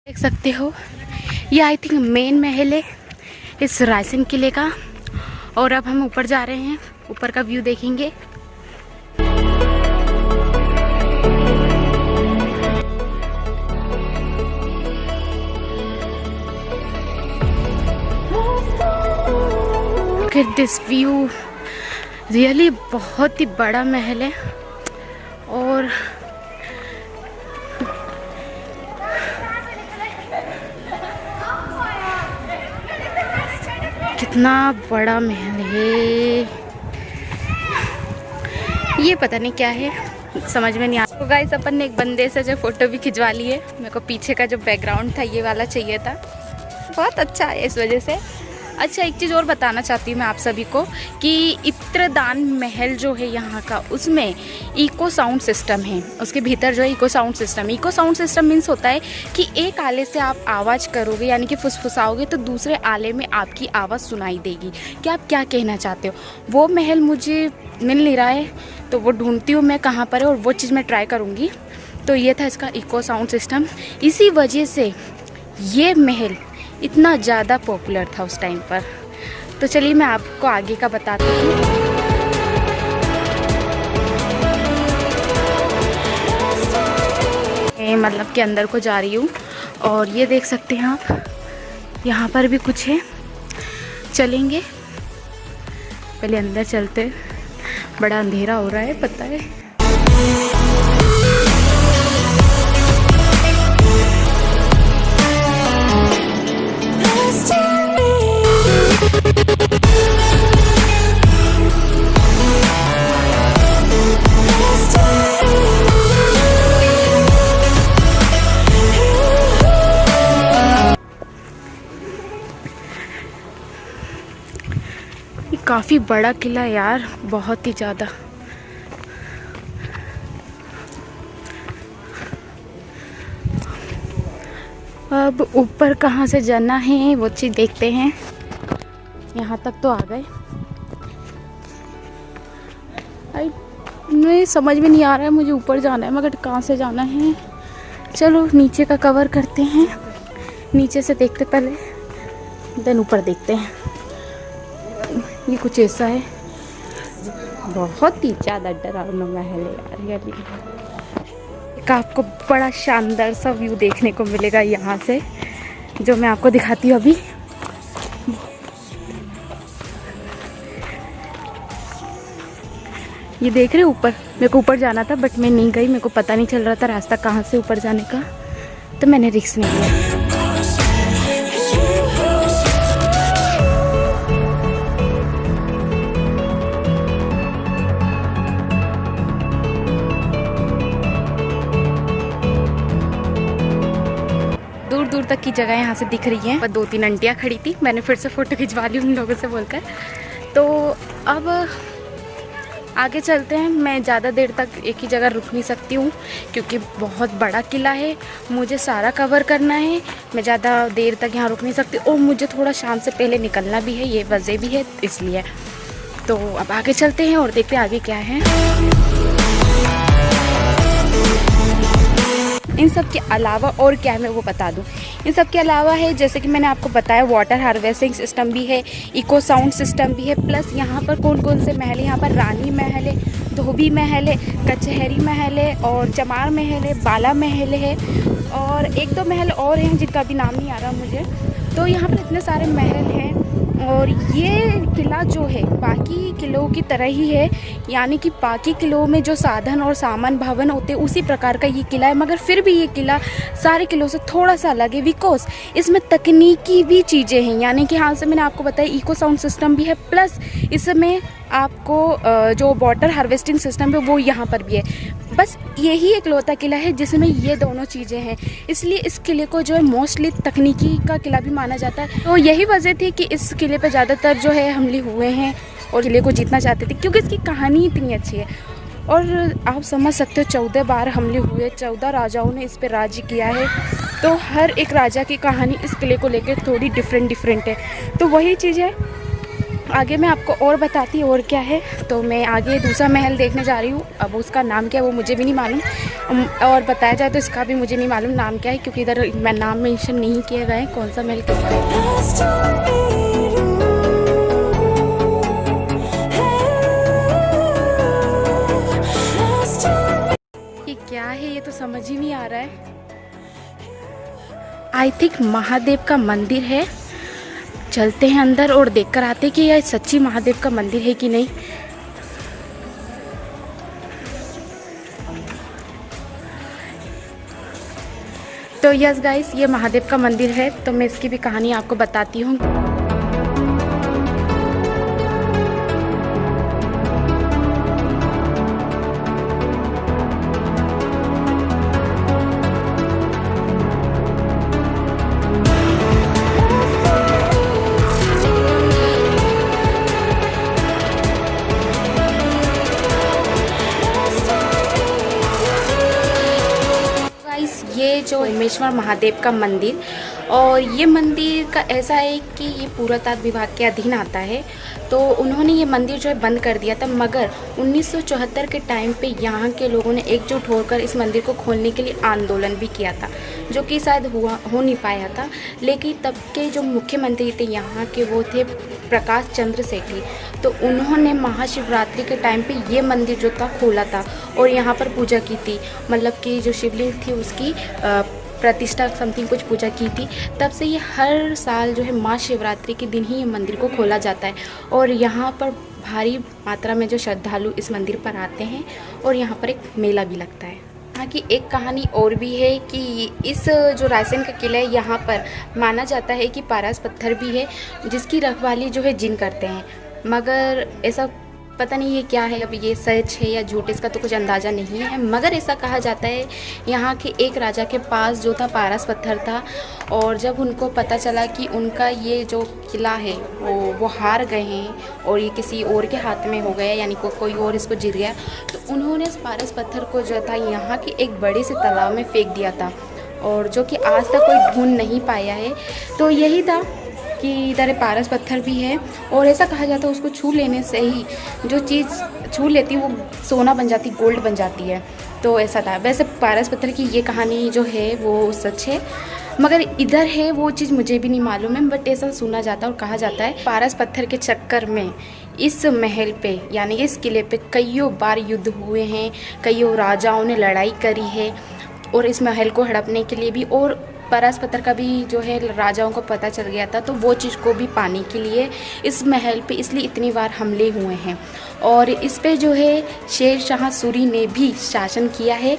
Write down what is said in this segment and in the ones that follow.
देख सकते हो ये आई थिंक मेन महल है इस रायसेन किले का। और अब हम ऊपर जा रहे हैं, ऊपर का व्यू देखेंगे। Look at this view, really बहुत ही बड़ा महल है। और कितना बड़ा महल है, ये पता नहीं क्या है, समझ में नहीं आ रहा। तो गाइस अपन ने एक बंदे से जो फोटो भी खिंचवा ली है। मेरे को पीछे का जो बैकग्राउंड था ये वाला चाहिए था, बहुत अच्छा है इस वजह से। अच्छा, एक चीज़ और बताना चाहती हूँ मैं आप सभी को कि इत्रदान महल जो है यहाँ का, उसमें इको साउंड सिस्टम है। उसके भीतर जो है इको साउंड सिस्टम मीन्स होता है कि एक आले से आप आवाज़ करोगे यानी कि फुसफुसाओगे तो दूसरे आले में आपकी आवाज़ सुनाई देगी कि आप क्या कहना चाहते हो। वो महल मुझे मिल नहीं रहा है तो वो ढूंढती हूँ मैं कहाँ पर है, और वो चीज़ मैं ट्राई करूँगी। तो ये था इसका इको साउंड सिस्टम, इसी वजह से ये महल इतना ज़्यादा पॉपुलर था उस टाइम पर। तो चलिए मैं आपको आगे का बताती हूँ। मतलब के अंदर को जा रही हूँ और ये देख सकते हैं आप, यहाँ पर भी कुछ है, चलेंगे। पहले अंदर चलते, बड़ा अंधेरा हो रहा है पता है। काफ़ी बड़ा किला यार, बहुत ही ज़्यादा। अब ऊपर कहाँ से जाना है वो चीज़ देखते हैं। यहाँ तक तो आ गए, नहीं समझ में नहीं आ रहा है, मुझे ऊपर जाना है मगर कहाँ से जाना है। चलो नीचे का कवर करते हैं, नीचे से देखते पहले, देन ऊपर देखते हैं। ये कुछ ऐसा है, बहुत ही ज़्यादा डरावना महल है यार। एक आपको बड़ा शानदार सा व्यू देखने को मिलेगा यहाँ से, जो मैं आपको दिखाती हूँ अभी। ये देख रहे ऊपर, मेरे को ऊपर जाना था बट मैं नहीं गई, मेरे को पता नहीं चल रहा था रास्ता कहाँ से ऊपर जाने का, तो मैंने रिस्क नहीं लिया। दूर दूर तक की जगह यहाँ से दिख रही है, पर 2-3 आंटियाँ खड़ी थी, मैंने फिर से फ़ोटो खिंचवा ली उन लोगों से बोलकर। तो अब आगे चलते हैं। मैं ज़्यादा देर तक एक ही जगह रुक नहीं सकती हूँ क्योंकि बहुत बड़ा किला है, मुझे सारा कवर करना है। मैं ज़्यादा देर तक यहाँ रुक नहीं सकती और मुझे थोड़ा शाम से पहले निकलना भी है, ये वजह भी है इसलिए। तो अब आगे चलते हैं और देखते हैं आगे क्या है। इन सब के अलावा और क्या है मैं वो बता दूं। इन सब के अलावा है जैसे कि मैंने आपको बताया, वाटर हार्वेस्टिंग सिस्टम भी है, इको साउंड सिस्टम भी है, प्लस यहाँ पर कौन कौन से महल है। यहाँ पर रानी महल है, धोबी महल है, कचहरी महल है और चमार महल है, बाला महल है और 1-2 महल और हैं जिनका भी नाम नहीं आ रहा मुझे। तो यहाँ पर इतने सारे महल हैं और ये किला जो है बाकी किलों की तरह ही है, यानी कि बाकी किलों में जो साधन और सामान भवन होते हैं उसी प्रकार का ये किला है, मगर फिर भी ये किला सारे किलों से थोड़ा सा अलग है बिकॉज इसमें तकनीकी भी चीज़ें हैं। यानी कि हाँ से मैंने आपको बताया इको साउंड सिस्टम भी है, प्लस इसमें आपको जो वाटर हार्वेस्टिंग सिस्टम है वो यहाँ पर भी है। बस यही एक लौता किला है जिसमें ये दोनों चीज़ें हैं, इसलिए इस किले को जो है मोस्टली तकनीकी का किला भी माना जाता है। तो यही वजह थी कि इस किले पे ज़्यादातर जो है हमले हुए हैं और किले को जीतना चाहते थे क्योंकि इसकी कहानी इतनी अच्छी है। और आप समझ सकते हो 14 बार हमले हुए, 14 राजाओं ने इस पर राज्य किया है, तो हर एक राजा की कहानी इस किले को लेकर थोड़ी डिफरेंट है। तो वही चीज़ है आगे मैं आपको और बताती और क्या है। तो मैं आगे दूसरा महल देखने जा रही हूँ। अब उसका नाम क्या है वो मुझे भी नहीं मालूम, और बताया जाए तो इसका भी मुझे नहीं मालूम नाम क्या है, क्योंकि इधर मैं नाम मेंशन नहीं किए गए हैं कौन सा महल किसका है। ये क्या है ये तो समझ ही नहीं आ रहा है। आई थिंक महादेव का मंदिर है। चलते हैं अंदर और देखकर आते हैं कि यह सच्ची महादेव का मंदिर है कि नहीं। तो यस गाइस, ये महादेव का मंदिर है। तो मैं इसकी भी कहानी आपको बताती हूँ। ये जो उमेश्वर महादेव का मंदिर, और ये मंदिर का ऐसा है कि ये पुरातत्व विभाग के अधीन आता है। तो उन्होंने ये मंदिर जो है बंद कर दिया था, मगर 1974 के टाइम पे यहाँ के लोगों ने एकजुट होकर इस मंदिर को खोलने के लिए आंदोलन भी किया था, जो कि शायद हो नहीं पाया था। लेकिन तब के जो मुख्यमंत्री थे यहाँ के वो थे प्रकाश चंद्र सेठी। तो उन्होंने महाशिवरात्रि के टाइम पे ये मंदिर जो था खोला था और यहाँ पर पूजा की थी, मतलब कि जो शिवलिंग थी उसकी प्रतिष्ठा समथिंग कुछ पूजा की थी। तब से ये हर साल जो है महाशिवरात्रि के दिन ही ये मंदिर को खोला जाता है, और यहाँ पर भारी मात्रा में जो श्रद्धालु इस मंदिर पर आते हैं, और यहाँ पर एक मेला भी लगता है। यहाँ की एक कहानी और भी है कि इस जो रायसेन का किला है यहाँ पर माना जाता है कि पारस पत्थर भी है, जिसकी रखवाली जो है जिन करते हैं। मगर ऐसा पता नहीं ये क्या है, अब ये सच है या झूठ इसका तो कुछ अंदाज़ा नहीं है। मगर ऐसा कहा जाता है यहाँ के एक राजा के पास जो था पारस पत्थर था, और जब उनको पता चला कि उनका ये जो किला है वो हार गए हैं और ये किसी और के हाथ में हो गया, यानी कोई और इसको जीत गया, तो उन्होंने इस पारस पत्थर को जो था यहाँ के एक बड़े से तालाब में फेंक दिया था, और जो कि आज तक कोई ढूंढ नहीं पाया है। तो यही था कि इधर पारस पत्थर भी है, और ऐसा कहा जाता है उसको छू लेने से ही जो चीज़ छू लेती वो सोना बन जाती, गोल्ड बन जाती है। तो ऐसा था। वैसे पारस पत्थर की ये कहानी जो है वो सच है, मगर इधर है वो चीज़ मुझे भी नहीं मालूम है, बट ऐसा सुना जाता है और कहा जाता है पारस पत्थर के चक्कर में इस महल पे यानी इस किले पे कईयों बार युद्ध हुए हैं, कईयों राजाओं ने लड़ाई करी है और इस महल को हड़पने के लिए भी। और पारस पत्थर का भी जो है राजाओं को पता चल गया था, तो वो चीज़ को भी पाने के लिए इस महल पे इसलिए इतनी बार हमले हुए हैं। और इस पे जो है शेर शाह सूरी ने भी शासन किया है।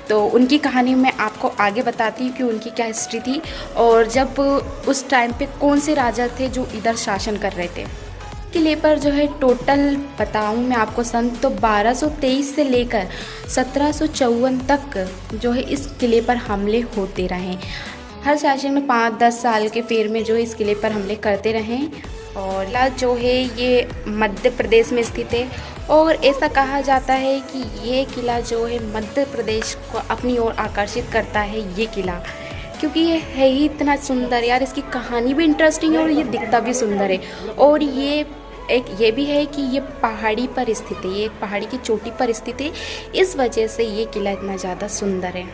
तो उनकी कहानी मैं आपको आगे बताती हूँ कि उनकी क्या हिस्ट्री थी, और जब उस टाइम पे कौन से राजा थे जो इधर शासन कर रहे थे। किले पर जो है टोटल बताऊँ मैं आपको सन, तो 1223 से लेकर 1754 तक जो है इस किले पर हमले होते रहे। हर शासन में 5-10 साल के फेर में जो है इस किले पर हमले करते रहे। और किला जो है ये मध्य प्रदेश में स्थित है, और ऐसा कहा जाता है कि ये किला जो है मध्य प्रदेश को अपनी ओर आकर्षित करता है ये किला, क्योंकि ये है ही इतना सुंदर यार। इसकी कहानी भी इंटरेस्टिंग है और ये दिखता भी सुंदर है। और ये भी है कि ये पहाड़ी पर स्थित है, ये एक पहाड़ी की चोटी पर स्थित है, इस वजह से ये किला इतना ज़्यादा सुंदर है।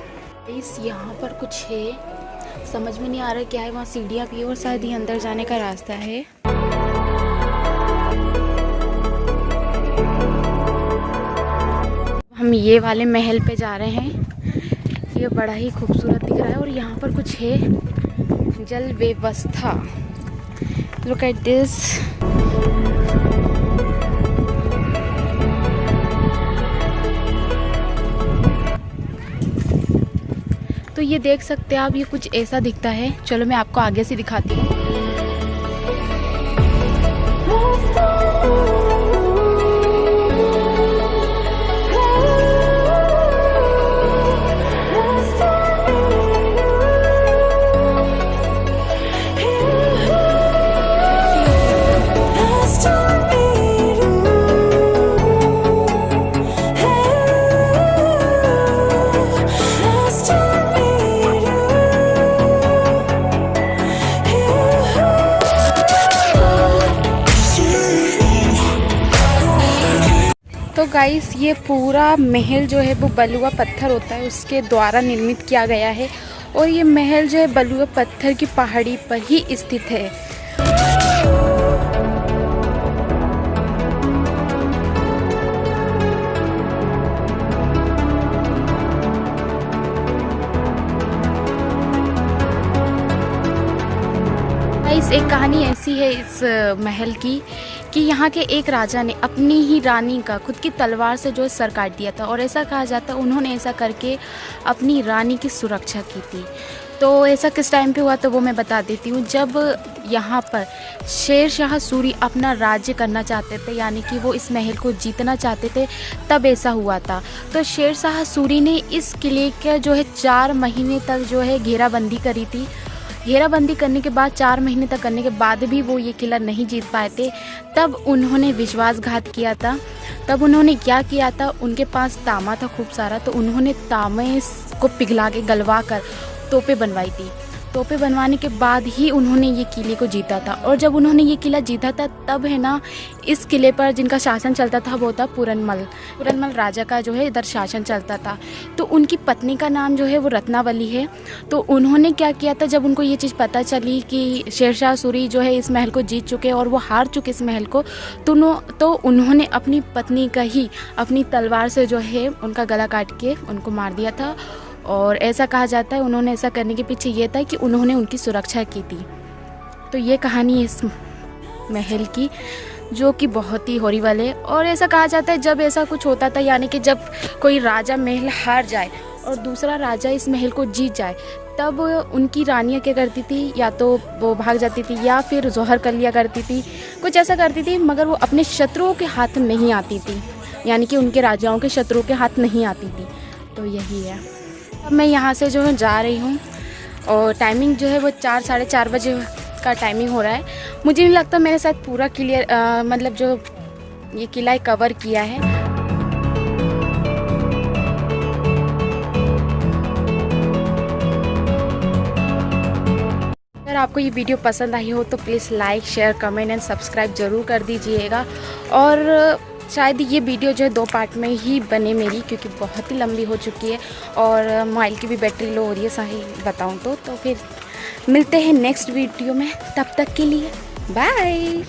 इस यहाँ पर कुछ है, समझ में नहीं आ रहा क्या है। वहाँ सीढ़ियाँ भी है और शायद ये अंदर जाने का रास्ता है। हम ये वाले महल पे जा रहे हैं, ये बड़ा ही खूबसूरत दिख रहा है। और यहाँ पर कुछ है जल व्यवस्था, लुक एट दिस। तो ये देख सकते हैं आप, ये कुछ ऐसा दिखता है। चलो मैं आपको आगे से दिखाती हूँ। तो गाइस ये पूरा महल जो है वो बलुआ पत्थर होता है उसके द्वारा निर्मित किया गया है और ये महल जो है बलुआ पत्थर की पहाड़ी पर ही स्थित है। एक कहानी ऐसी है इस महल की कि यहाँ के एक राजा ने अपनी ही रानी का खुद की तलवार से जो सर काट दिया था और ऐसा कहा जाता है उन्होंने ऐसा करके अपनी रानी की सुरक्षा की थी। तो ऐसा किस टाइम पे हुआ तो वो मैं बता देती हूँ। जब यहाँ पर शेर शाह सूरी अपना राज्य करना चाहते थे यानी कि वो इस महल को जीतना चाहते थे तब ऐसा हुआ था। तो शेर शाह सूरी ने इस किले का जो है 4 महीने तक जो है घेराबंदी करी थी। घेराबंदी करने के बाद 4 महीने तक करने के बाद भी वो ये किला नहीं जीत पाए थे। तब उन्होंने विश्वासघात किया था। तब उन्होंने क्या किया था, उनके पास तांबा था खूब सारा, तो उन्होंने तांबे को पिघला के गलवा कर तोपें बनवाई थी। तोपें बनवाने के बाद ही उन्होंने ये किले को जीता था। और जब उन्होंने ये किला जीता था तब है ना इस किले पर जिनका शासन चलता था वो था पूरनमल राजा का जो है इधर शासन चलता था। तो उनकी पत्नी का नाम जो है वो रत्नावली है। तो उन्होंने क्या किया था, जब उनको ये चीज़ पता चली कि शेरशाह सूरी जो है इस महल को जीत चुके और वो हार चुके इस महल को, तो उन्होंने अपनी पत्नी का ही अपनी तलवार से जो है उनका गला काट के उनको मार दिया था। और ऐसा कहा जाता है उन्होंने ऐसा करने के पीछे ये था कि उन्होंने उनकी सुरक्षा की थी। तो ये कहानी इस महल की जो कि बहुत ही हॉरिबल है। और ऐसा कहा जाता है जब ऐसा कुछ होता था यानी कि जब कोई राजा महल हार जाए और दूसरा राजा इस महल को जीत जाए तब उनकी रानियाँ क्या करती थी, या तो वो भाग जाती थी या फिर जोहर कर लिया करती थी, कुछ ऐसा करती थी, मगर वो अपने शत्रुओं के हाथ नहीं आती थी, यानी कि उनके राजाओं के शत्रुओं के हाथ नहीं आती थी। तो यही है। अब मैं यहाँ से जो है जा रही हूँ और टाइमिंग जो है वो 4 साढ़े 4 बजे का टाइमिंग हो रहा है। मुझे नहीं लगता मैंने शायद पूरा क्लियर मतलब जो ये किला है कवर किया है। अगर आपको ये वीडियो पसंद आई हो तो please like share comment and subscribe ज़रूर कर दीजिएगा। और शायद ये वीडियो जो है 2 पार्ट में ही बने मेरी, क्योंकि बहुत ही लंबी हो चुकी है और मोबाइल की भी बैटरी लो हो रही है सही बताऊँ तो फिर मिलते हैं नेक्स्ट वीडियो में। तब तक के लिए बाय।